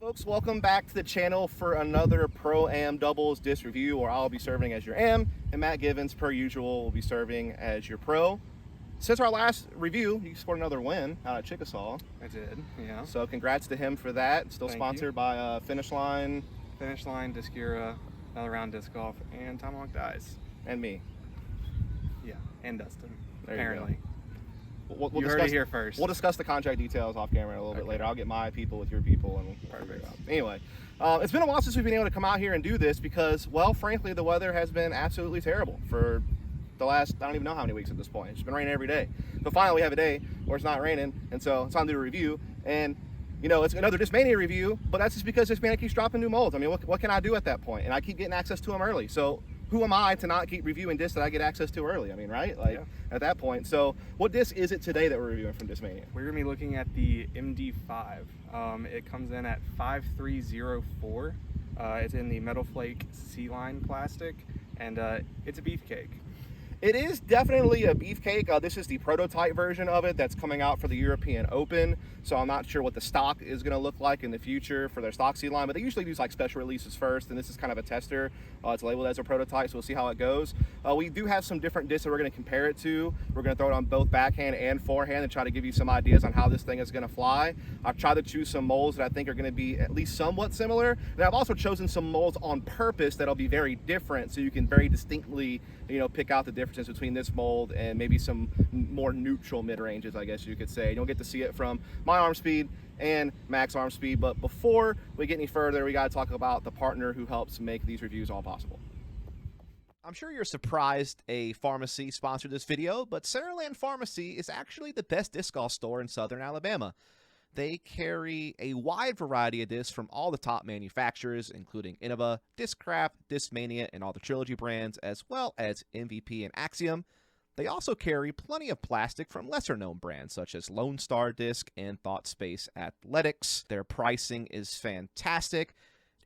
Folks, welcome back to the channel for another Pro-Am doubles disc review, where I'll be serving as your Am, and Matt Givens, per usual, will be serving as your Pro. Since our last review, you scored another win out at Chickasaw. I did, yeah. So congrats to him for that. Still sponsored by Finish Line. Finish Line, Discura, Another Round Disc Golf, and Tomahawk Dies. And me. Yeah, and Dustin, There apparently. We'll You heard it here first. We'll discuss the contract details off camera a little bit later. I'll get my people with your people, and we'll figure it out. Anyway, it's been a while since we've been able to come out here and do this because, well, frankly, the weather has been absolutely terrible for the last, I don't even know how many weeks at this point. It's been raining every day. But finally, we have a day where it's not raining, and so it's time to do a review. And, you know, it's another Discmania review, but that's just because Discmania keeps dropping new molds. I mean, what can I do at that point? And I keep getting access to them early. So who am I to not keep reviewing discs that I get access to early? I mean, right? Like, at that point. So what disc is it today that we're reviewing from Discmania? We're going to be looking at the MD5. It comes in at 5304. It's in the Metal Flake C-Line plastic, and it's a beefcake. It is definitely a beefcake. This is the prototype version of it that's coming out for the European Open. So I'm not sure what the stock is going to look like in the future for their stock C line, but they usually do like special releases first, and this is kind of a tester. It's labeled as a prototype, so we'll see how it goes. We do have some different discs that we're going to compare it to. We're going to throw it on both backhand and forehand and try to give you some ideas on how this thing is going to fly. I've tried to choose some molds that I think are going to be at least somewhat similar. And I've also chosen some molds on purpose that'll be very different, so you can very distinctly, you know, pick out the differences between this mold and maybe some more neutral mid-ranges, I guess you could say. You'll get to see it from my arm speed and Mac's arm speed. But before we get any further, we got to talk about the partner who helps make these reviews all possible. I'm sure you're surprised a pharmacy sponsored this video, but Saraland Pharmacy is actually the best disc golf store in Southern Alabama. They carry a wide variety of discs from all the top manufacturers, including Innova, Discraft, Discmania, and all the Trilogy brands, as well as MVP and Axiom. They also carry plenty of plastic from lesser-known brands, such as Lone Star Disc and Thought Space Athletics. Their pricing is fantastic.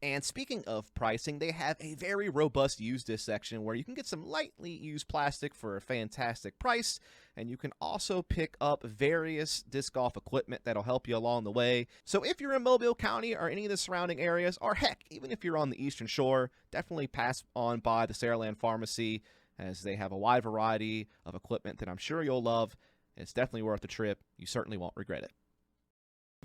And speaking of pricing, they have a very robust used disc section where you can get some lightly used plastic for a fantastic price, and you can also pick up various disc golf equipment that'll help you along the way. So if you're in Mobile County or any of the surrounding areas, or heck, even if you're on the Eastern Shore, definitely pass on by the Saraland Pharmacy, as they have a wide variety of equipment that I'm sure you'll love. It's definitely worth the trip. You certainly won't regret it.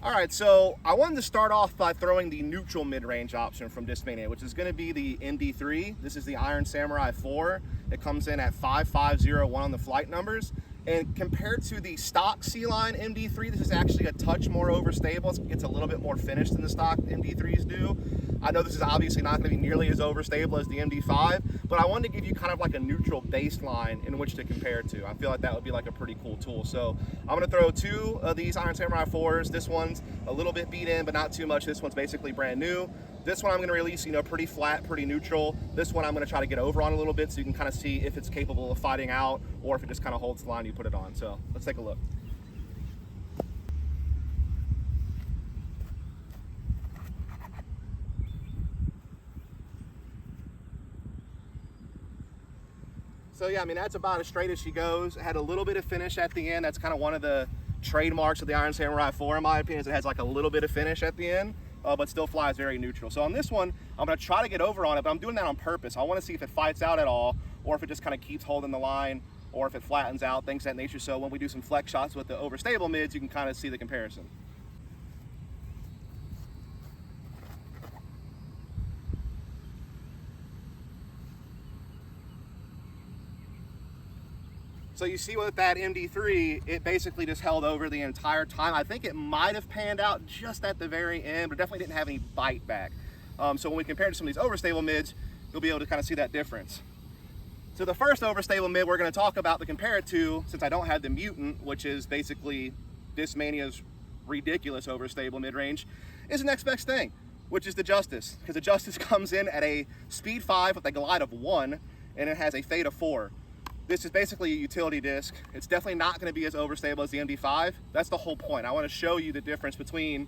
All right, so I wanted to start off by throwing the neutral mid-range option from Discmania, which is going to be the MD3. This is the Iron Samurai 4. It comes in at 5501 on the flight numbers. And compared to the stock C-Line MD3, this is actually a touch more overstable. It's a little bit more finished than the stock MD3s do. I know this is obviously not going to be nearly as overstable as the MD5, but I wanted to give you kind of like a neutral baseline in which to compare it to. I feel like that would be like a pretty cool tool. So I'm going to throw two of these Iron Samurai 4s. This one's a little bit beat in, but not too much. This one's basically brand new. This one I'm going to release, you know, pretty flat, pretty neutral. This one I'm going to try to get over on a little bit so you can kind of see if it's capable of fighting out or if it just kind of holds the line you put it on. So let's take a look. So yeah, I mean, that's about as straight as she goes. It had a little bit of finish at the end. That's kind of one of the trademarks of the Iron Samurai 4, in my opinion, is it has like a little bit of finish at the end. But still flies very neutral. So on this one, I'm going to try to get over on it, but I'm doing that on purpose. I want to see if it fights out at all, or if it just kind of keeps holding the line, or if it flattens out, things of that nature. So when we do some flex shots with the overstable mids, you can kind of see the comparison. So you see with that MD3, it basically just held over the entire time. I think it might have panned out just at the very end, but definitely didn't have any bite back. So when we compare it to some of these overstable mids, you'll be able to kind of see that difference. So the first overstable mid we're going to talk about to compare it to, since I don't have the Mutant, which is basically Discmania's ridiculous overstable mid-range, is the next best thing, which is the Justice. Because the Justice comes in at a speed 5 with a glide of 1, and it has a fade of 4. This is basically a utility disc. It's definitely not going to be as overstable as the MD5. That's the whole point. I want to show you the difference between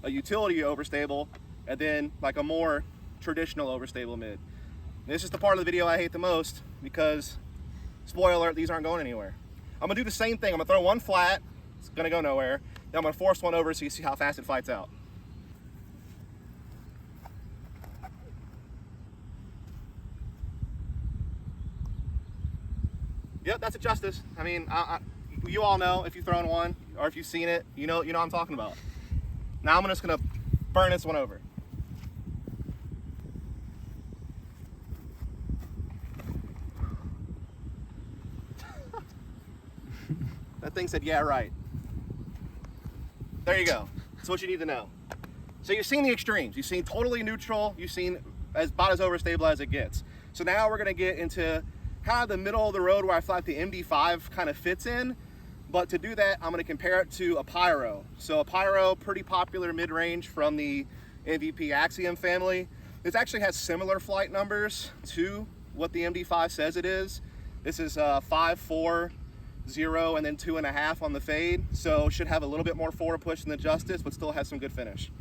a utility overstable and then like a more traditional overstable mid. This is the part of the video I hate the most because, spoiler alert, these aren't going anywhere. I'm going to do the same thing. I'm going to throw one flat. It's going to go nowhere. Then I'm going to force one over so you see how fast it fights out. Yep, that's a Justice. I mean, you all know if you've thrown one or if you've seen it, you know what I'm talking about. Now I'm just gonna burn this one over. That thing said, yeah, right. There you go. That's what you need to know. So you've seen the extremes. You've seen totally neutral. You've seen about as overstable as it gets. So now we're gonna get into kind of the middle of the road where I feel like the MD5 kind of fits in. But to do that, I'm gonna compare it to a Pyro. So a Pyro, pretty popular mid-range from the MVP Axiom family. This actually has similar flight numbers to what the MD5 says it is. This is 5.4, 0, and then 2.5 on the fade. So should have a little bit more forward push than the Justice, but still has some good finish.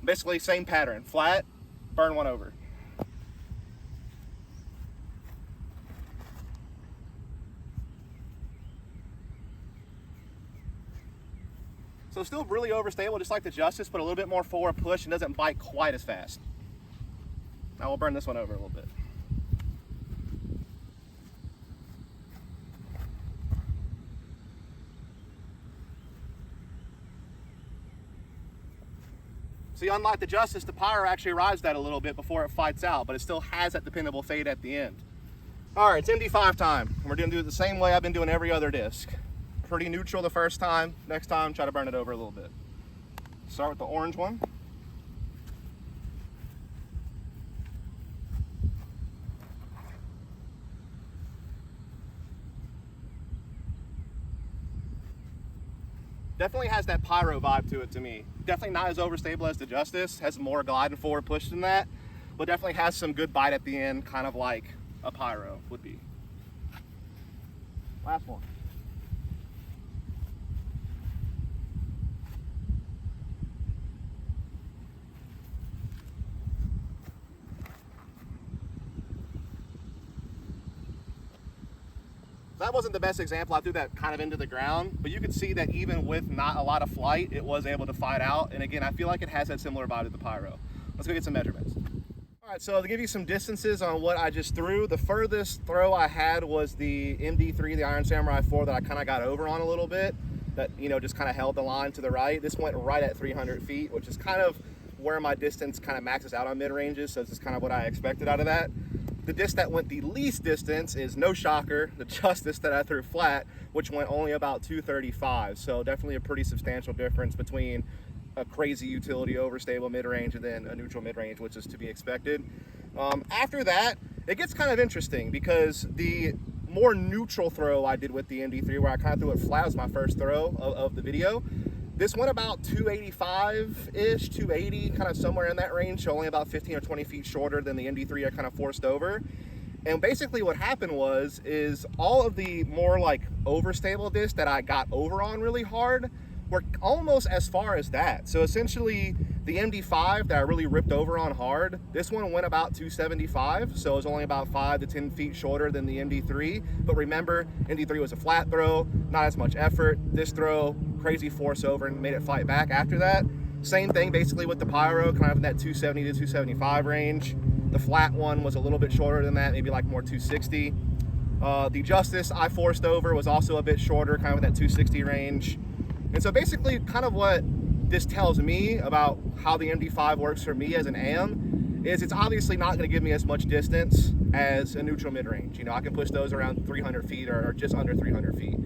Basically same pattern, flat, burn one over. So still really overstable, just like the Justice, but a little bit more forward push and doesn't bite quite as fast. Now we'll burn this one over a little bit. See, unlike the Justice, the Pyro actually rides that a little bit before it fights out, but it still has that dependable fade at the end. All right, it's MD5 time. And we're gonna do it the same way I've been doing every other disc. Pretty neutral the first time. Next time, try to burn it over a little bit. Start with the orange one. Definitely has that Pyro vibe to it to me. Definitely not as overstable as the Justice, has more glide and forward push than that, but definitely has some good bite at the end, kind of like a Pyro would be. Last one. That wasn't the best example. I threw that kind of into the ground, but you could see that even with not a lot of flight, it was able to fight out. And again, I feel like it has that similar vibe to the Pyro. Let's go get some measurements. All right, so to give you some distances on what I just threw, the furthest throw I had was the MD3, the Iron Samurai 4 that I kind of got over on a little bit, that, you know, just kind of held the line to the right. This went right at 300 feet, which is kind of where my distance kind of maxes out on mid-ranges, so this is kind of what I expected out of that. The disc that went the least distance is, no shocker, the Justice that I threw flat, which went only about 235. So definitely a pretty substantial difference between a crazy utility overstable mid-range and then a neutral mid-range, which is to be expected. After that, it gets kind of interesting because the more neutral throw I did with the MD3, where I kind of threw it flat, was my first throw of the video. This went about 285-ish, 280, kind of somewhere in that range, so only about 15 or 20 feet shorter than the MD3 I kind of forced over. And basically what happened is all of the more like overstable discs that I got over on really hard were almost as far as that. So essentially the MD5 that I really ripped over on hard, this one went about 275, so it was only about 5 to 10 feet shorter than the MD3. But remember, MD3 was a flat throw, not as much effort. This throw, crazy force over and made it fight back after that. Same thing basically with the Pyro, kind of in that 270 to 275 range. The flat one was a little bit shorter than that, maybe like more 260. The Justice I forced over was also a bit shorter, kind of in that 260 range. And so basically kind of what this tells me about how the MD5 works for me as an AM is it's obviously not going to give me as much distance as a neutral mid-range. You know, I can push those around 300 feet or just under 300 feet.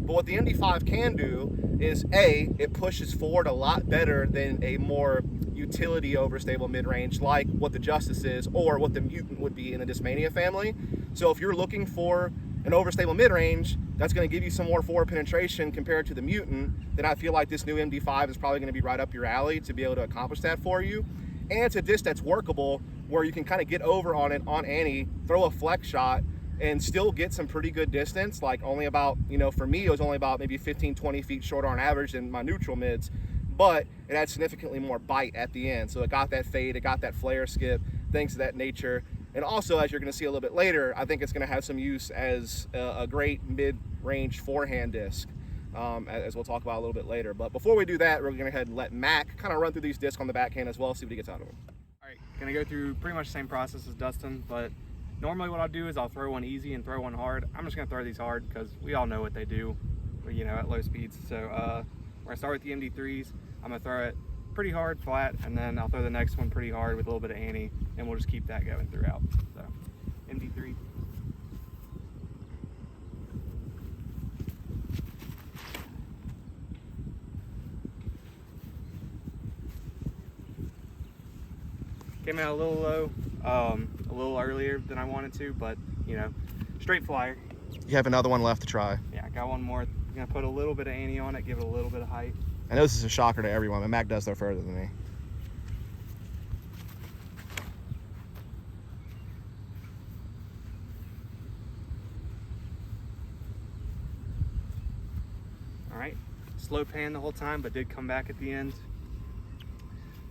But what the MD5 can do is A, it pushes forward a lot better than a more utility overstable mid-range like what the Justice is or what the Mutant would be in the Discmania family. So if you're looking for an overstable mid-range that's going to give you some more forward penetration compared to the Mutant, then I feel like this new MD5 is probably going to be right up your alley to be able to accomplish that for you. And it's a disc that's workable where you can kind of get over on it on Annie, throw a flex shot, and still get some pretty good distance, like only about, you know, for me, it was only about maybe 15, 20 feet shorter on average than my neutral mids, but it had significantly more bite at the end. So it got that fade, it got that flare skip, things of that nature. And also, as you're going to see a little bit later, I think it's going to have some use as a great mid-range forehand disc, as we'll talk about a little bit later. But before we do that, we're going to go ahead and let Mac kind of run through these discs on the backhand as well, see what he gets out of them. All right, gonna go through pretty much the same process as Dustin, but Normally what I'll do is I'll throw one easy and throw one hard. I'm just gonna throw these hard because we all know what they do, you know, at low speeds. So we're gonna start with the MD3s. I'm gonna throw it pretty hard, flat, and then I'll throw the next one pretty hard with a little bit of ante, and we'll just keep that going throughout. So, MD3. Came out a little low, a little earlier than I wanted to, but you know, straight flyer. You have another one left to try. Yeah, I got one more. I'm gonna put a little bit of ante on it, give it a little bit of height. I know this is a shocker to everyone, but Mac does throw further than me. All right, slow pan the whole time, but did come back at the end.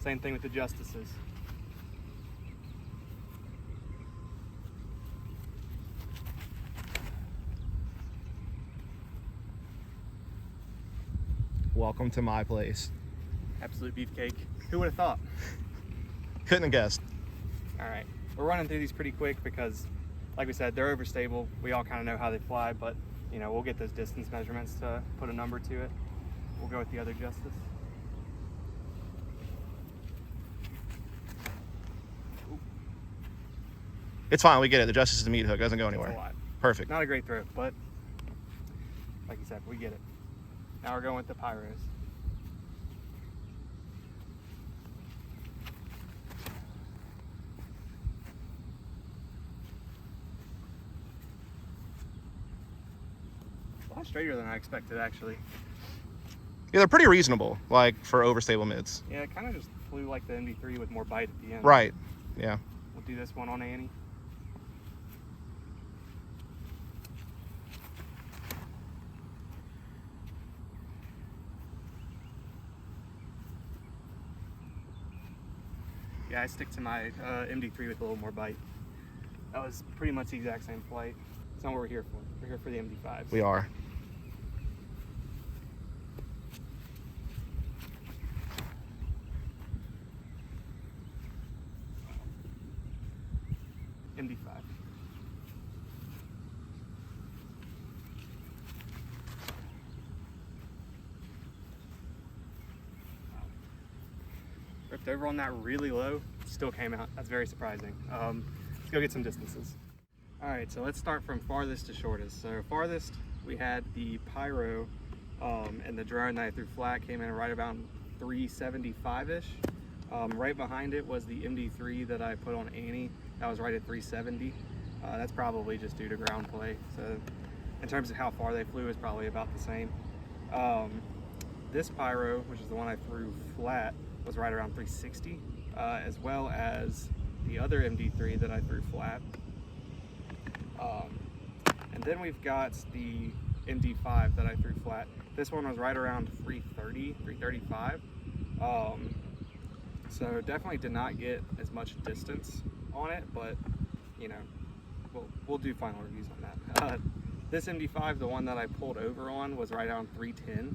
Same thing with the Justices. Welcome to my place. Absolute beefcake. Who would have thought? Couldn't have guessed. All right, we're running through these pretty quick because, like we said, they're overstable. We all kind of know how they fly, but you know, we'll get those distance measurements to put a number to it. We'll go with the other Justice. Ooh. It's fine, we get it. The Justice is the meat hook, doesn't go That's anywhere. a lot. Perfect. Not a great throw, but like you said, we get it. Now we're going with the Pyros. A lot straighter than I expected, actually. Yeah, they're pretty reasonable, like for overstable mids. Yeah, it kind of just flew like the MD3 with more bite at the end. Right. Yeah. We'll do this one on ante. Yeah, I stick to my MD3 with a little more bite. That was pretty much the exact same flight. It's not what we're here for. We're here for the MD5s. We are. MD5. Ripped over on that really low, still came out. That's very surprising. Let's go get some distances. All right, so let's start from farthest to shortest. So farthest, we had the Pyro, and the drone that I threw flat came in right about 375-ish. Right behind it was the MD3 that I put on ante. That was right at 370. That's probably just due to ground play. So in terms of how far they flew, it's probably about the same. This Pyro, which is the one I threw flat, was right around 360, as well as the other MD3 that I threw flat. And then we've got the MD5 that I threw flat. This one was right around 330, 335. So definitely did not get as much distance on it, but you know, we'll do final reviews on that. This MD5, the one that I pulled over on, was right around 310.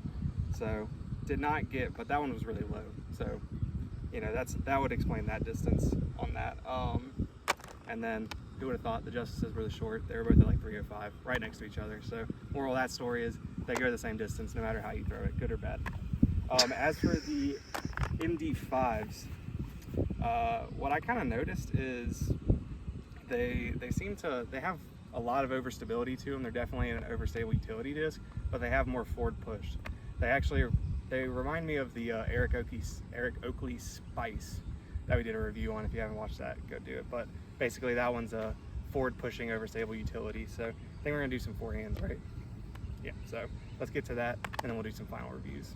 So did not get, but that one was really low. So, you know, that would explain that distance on that. And then who would have thought the Justices were the short? They were both at like 305, right next to each other. So moral of that story is they go the same distance no matter how you throw it, good or bad. As for the MD5s, what I kind of noticed is they have a lot of overstability to them. They're definitely an overstable utility disc, but they have more forward push. They remind me of the Eric Oakley Spice that we did a review on. If you haven't watched that, go do it. But basically that one's a forward pushing overstable utility. So I think we're gonna do some forehands, right? Yeah, so let's get to that and then we'll do some final reviews.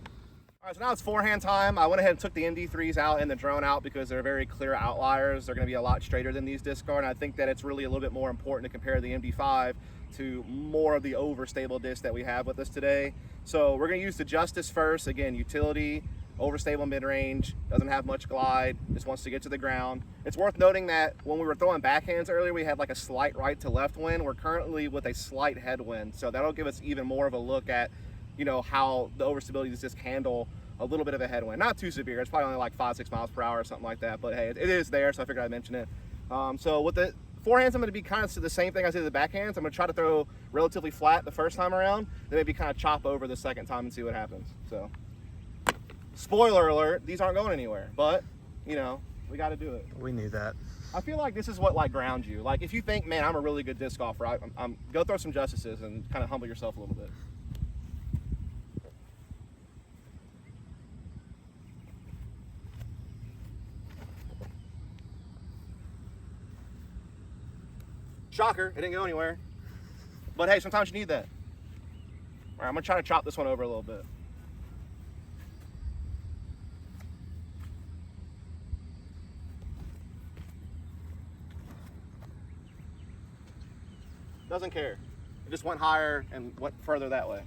All right, so now it's forehand time. I went ahead and took the MD3s out and the drone out because they're very clear outliers. They're going to be a lot straighter than these disc are, and I think that it's really a little bit more important to compare the MD5 to more of the overstable discs that we have with us today. So we're going to use the Justice first. Again, utility, overstable mid-range, doesn't have much glide, just wants to get to the ground. It's worth noting that when we were throwing backhands earlier, we had like a slight right to left wind. We're currently with a slight headwind, so that'll give us even more of a look at, you know, how the overstability does just handle a little bit of a headwind. Not too severe, it's probably only like 5-6 miles per hour or something like that, but hey, it is there, so I figured I'd mention it. So with the Forehands, I'm going to be kind of the same thing I did with the backhands. I'm going to try to throw relatively flat the first time around, then maybe kind of chop over the second time and see what happens. So, spoiler alert, these aren't going anywhere, but, you know, we got to do it. We knew that. I feel like this is what like grounds you. Like if you think, man, I'm a really good disc golfer, I'm go throw some justices and kind of humble yourself a little bit. Shocker, it didn't go anywhere. But hey, sometimes you need that. All right, I'm gonna try to chop this one over a little bit. Doesn't care. It just went higher and went further that way.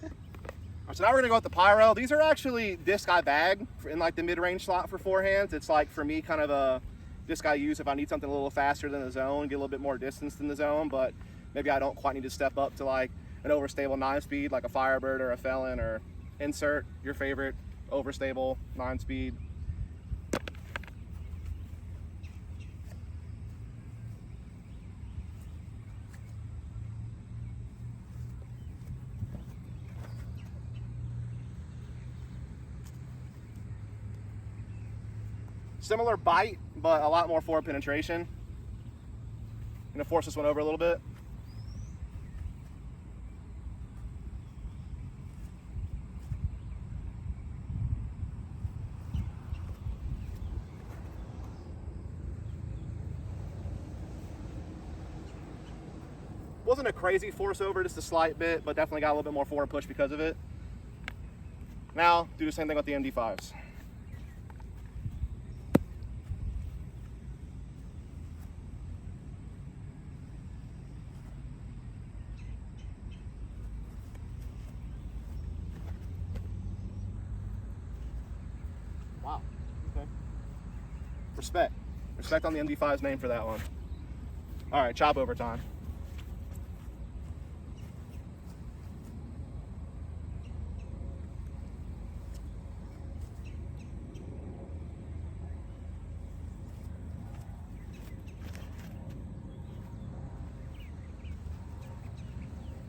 Alright, so now we're gonna go with the pyro. These are actually disc I bag in like the mid-range slot for forehands. It's like for me kind of a disc I use if I need something a little faster than the zone, get a little bit more distance than the zone, but maybe I don't quite need to step up to like an overstable 9-speed like a Firebird or a Felon, or insert your favorite overstable 9-speed. Similar bite, but a lot more forward penetration. I'm gonna force this one over a little bit. Wasn't a crazy force over, just a slight bit, but definitely got a little bit more forward push because of it. Now, do the same thing with the MD5s. Wow, okay. Respect. Respect on the MD5's name for that one. All right, chop over time.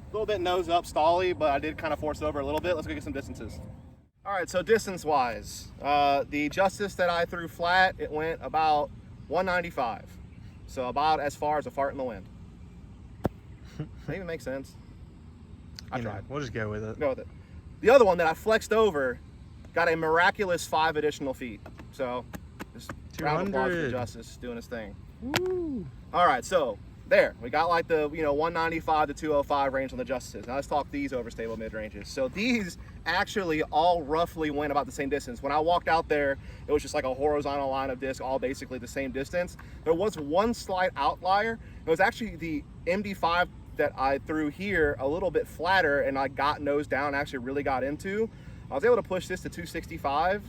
A little bit nose up stally, but I did kind of force it over a little bit. Let's go get some distances. All right, so distance wise, the Justice that I threw flat, it went about 195. So about as far as a fart in the wind. That even makes sense. I tried. We'll just go with it. Go with it. The other one that I flexed over got a miraculous 5 additional feet. So just round of applause for Justice doing his thing. Woo. All right, so there, we got like the 195 to 205 range on the Justices. Now let's talk these overstable mid ranges. So these actually all roughly went about the same distance. When I walked out there, it was just like a horizontal line of disc, all basically the same distance. There was one slight outlier. It was actually the MD5 that I threw here a little bit flatter, and I got nose down, actually really got into. I was able to push this to 265.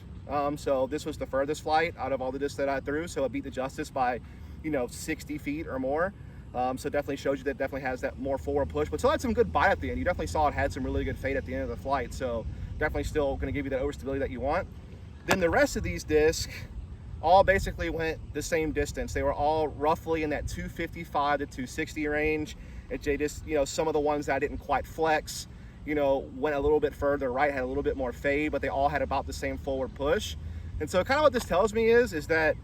So this was the furthest flight out of all the discs that I threw. So it beat the Justice by 60 feet or more. So definitely shows you that definitely has that more forward push, but still had some good bite at the end. You definitely saw it had some really good fade at the end of the flight. So definitely still going to give you that overstability that you want. Then the rest of these discs all basically went the same distance. They were all roughly in that 255 to 260 range. They just, some of the ones that I didn't quite flex, went a little bit further right, had a little bit more fade, but they all had about the same forward push. And so kind of what this tells me is that,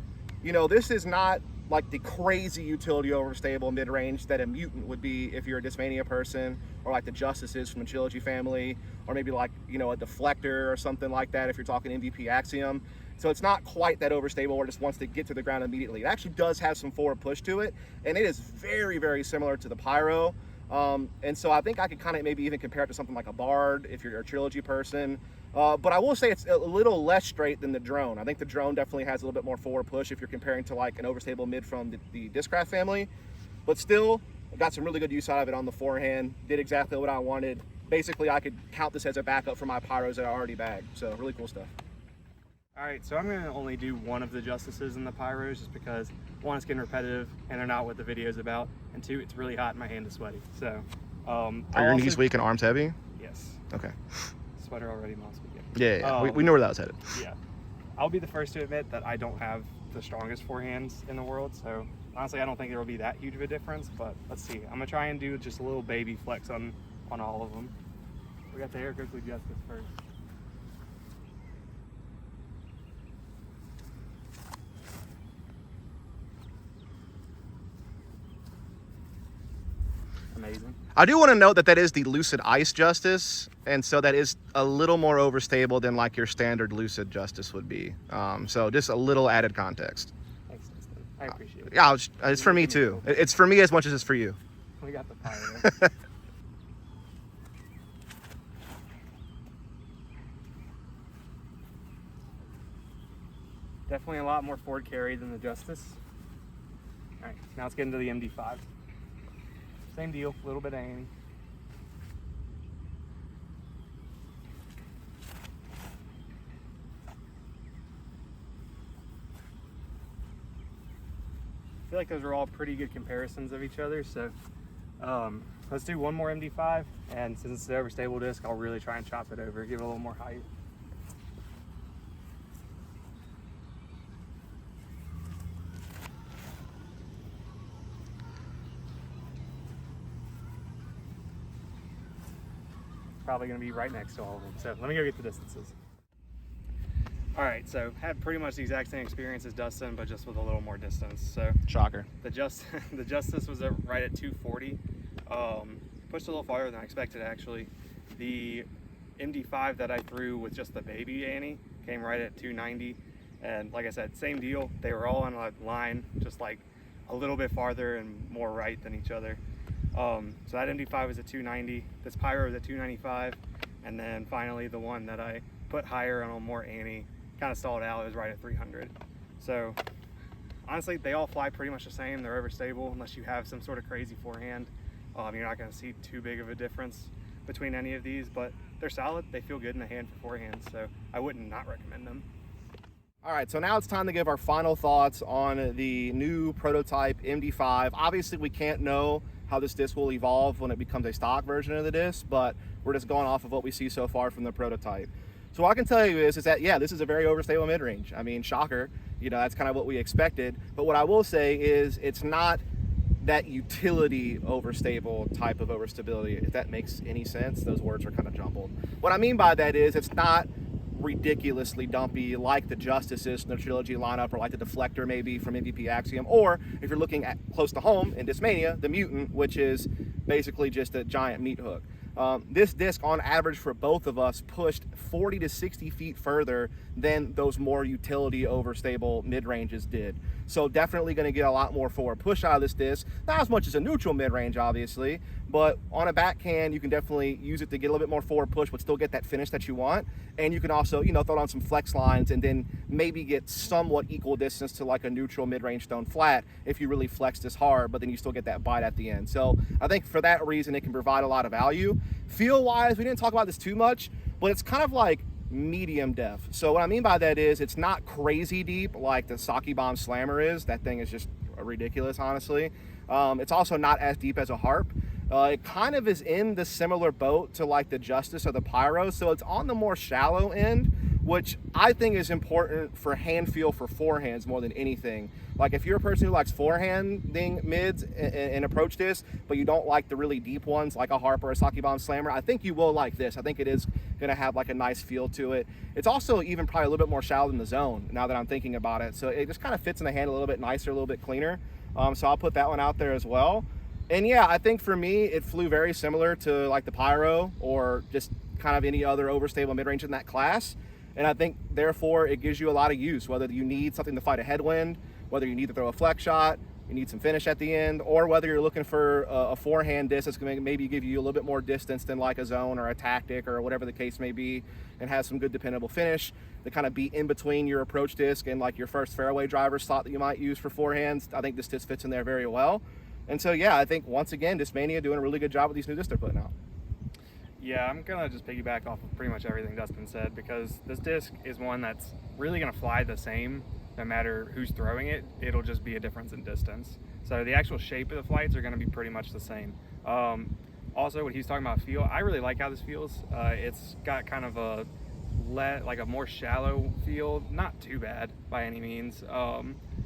this is not like the crazy utility overstable mid-range that a Mutant would be if you're a Discmania person, or like the Justices from the Trilogy family, or maybe like, a Deflector or something like that if you're talking MVP Axiom. So it's not quite that overstable where it just wants to get to the ground immediately. It actually does have some forward push to it, and it is very, very similar to the Pyro. And so I think I could kind of maybe even compare it to something like a Bard if you're a Trilogy person. But I will say it's a little less straight than the Drone. I think the Drone definitely has a little bit more forward push if you're comparing to like an overstable mid from the Discraft family. But still, I got some really good use out of it on the forehand. Did exactly what I wanted. Basically, I could count this as a backup for my Pyros that I already bagged. So really cool stuff. All right, so I'm gonna only do one of the Justices in the Pyros just because one, it's getting repetitive and they're not what the video's about, and two, it's really hot and my hand is sweaty. So, are your knees weak and arms heavy? Yes. Okay. Sweater already last weekend. Yeah. We know where that was headed. Yeah. I'll be the first to admit that I don't have the strongest forehands in the world. So honestly, I don't think there will be that huge of a difference, but let's see. I'm gonna try and do just a little baby flex on all of them. We got the hair quickly justice first. Amazing. I do want to note that that is the Lucid Ice Justice, and so that is a little more overstable than like your standard Lucid Justice would be. So just a little added context. Thanks, Dustin. I appreciate it. Yeah, it's for me too. It's for me as much as it's for you. We got the fire. Definitely a lot more forward carry than the Justice. All right, now let's get into the MD5. Same deal, a little bit of Annie. I feel like those are all pretty good comparisons of each other, so let's do one more MD5, and since it's the overstable disc, I'll really try and chop it over, give it a little more height. Probably going to be right next to all of them. So let me go get the distances. All right, so had pretty much the exact same experience as Dustin, but just with a little more distance. So Shocker. the Justice was right at 240. Pushed a little farther than I expected, actually. The MD5 that I threw with just the baby Annie came right at 290. And like I said, same deal. They were all on a line, just like a little bit farther and more right than each other. So that MD5 was at 290, this Pyro was at 295, and then finally the one that I put higher on a more Annie kind of stalled out, it was right at 300. So honestly, they all fly pretty much the same. They're overstable unless you have some sort of crazy forehand. You're not going to see too big of a difference between any of these, but they're solid. They feel good in the hand for forehand, so I wouldn't not recommend them. All right, so now it's time to give our final thoughts on the new prototype MD5. Obviously, we can't know how this disc will evolve when it becomes a stock version of the disc, but we're just going off of what we see so far from the prototype. So what I can tell you is that, yeah, this is a very overstable mid-range. I mean, shocker, you know, that's kind of what we expected. But what I will say is it's not that utility overstable type of overstability, if that makes any sense. Those words are kind of jumbled. What I mean by that is it's not ridiculously dumpy like the Justices in the Trilogy lineup, or like the Deflector maybe from MVP Axiom, or if you're looking at close to home in Discmania, the Mutant, which is basically just a giant meat hook. This disc on average for both of us pushed 40 to 60 feet further than those more utility overstable mid-ranges did. So definitely going to get a lot more forward push out of this disc. Not as much as a neutral mid-range, obviously, but on a backhand, you can definitely use it to get a little bit more forward push, but still get that finish that you want. And you can also, you know, throw it on some flex lines and then maybe get somewhat equal distance to like a neutral mid-range stone flat if you really flex this hard, but then you still get that bite at the end. So I think for that reason, it can provide a lot of value. Feel-wise, we didn't talk about this too much, but it's kind of like medium depth. So what I mean by that is it's not crazy deep like the Saki Bomb Slammer is. That thing is just ridiculous, honestly. It's also not as deep as a Harp. It kind of is in the similar boat to like the Justice or the Pyro, so it's on the more shallow end, which I think is important for hand feel for forehands more than anything. Like if you're a person who likes forehanding mids and approach this, but you don't like the really deep ones like a Harp or a Saki Bomb Slammer, I think you will like this. I think it is going to have like a nice feel to it. It's also even probably a little bit more shallow than the Zone now that I'm thinking about it. So it just kind of fits in the hand a little bit nicer, a little bit cleaner. So I'll put that one out there as well. And yeah, I think for me, it flew very similar to like the Pyro or just kind of any other overstable mid-range in that class. And I think therefore it gives you a lot of use, whether you need something to fight a headwind, whether you need to throw a flex shot, you need some finish at the end, or whether you're looking for a forehand disc that's going to maybe give you a little bit more distance than like a Zone or a Tactic or whatever the case may be, and has some good dependable finish to kind of be in between your approach disc and like your first fairway driver slot that you might use for forehands. I think this disc fits in there very well. And so, yeah, I think once again, Discmania doing a really good job with these new discs they're putting out. Yeah, I'm going to just piggyback off of pretty much everything Dustin said, because this disc is one that's really going to fly the same no matter who's throwing it. It'll just be a difference in distance. So the actual shape of the flights are going to be pretty much the same. Also, what he's talking about feel, I really like how this feels. It's got kind of a like a more shallow feel. Not too bad by any means.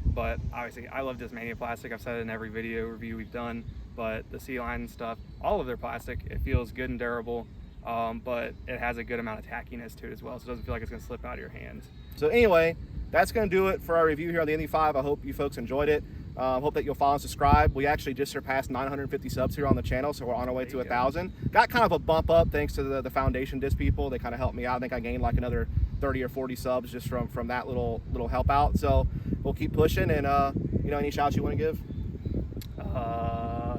But obviously, I love Discmania plastic. I've said it in every video review we've done. But the C-line stuff, all of their plastic, it feels good and durable. But it has a good amount of tackiness to it as well, so it doesn't feel like it's going to slip out of your hands. So anyway, that's going to do it for our review here on the MD5. I hope you folks enjoyed it. Hope that you'll follow and subscribe. We actually just surpassed 950 subs here on the channel, so we're on our way to 1,000. Got kind of a bump up thanks to the foundation disc people. They kind of helped me out. I think I gained like another 30 or 40 subs just from that little help out. So we'll keep pushing. And any shouts you want to give?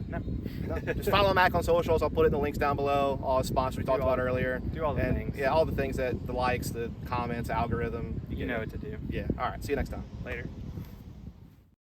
No. Just follow Mac on socials. I'll put it in the links down below. All the sponsors we talked about earlier. Do all the things. Yeah, all the things, that the likes, the comments, algorithm. You know what to do. Yeah. All right. See you next time. Later.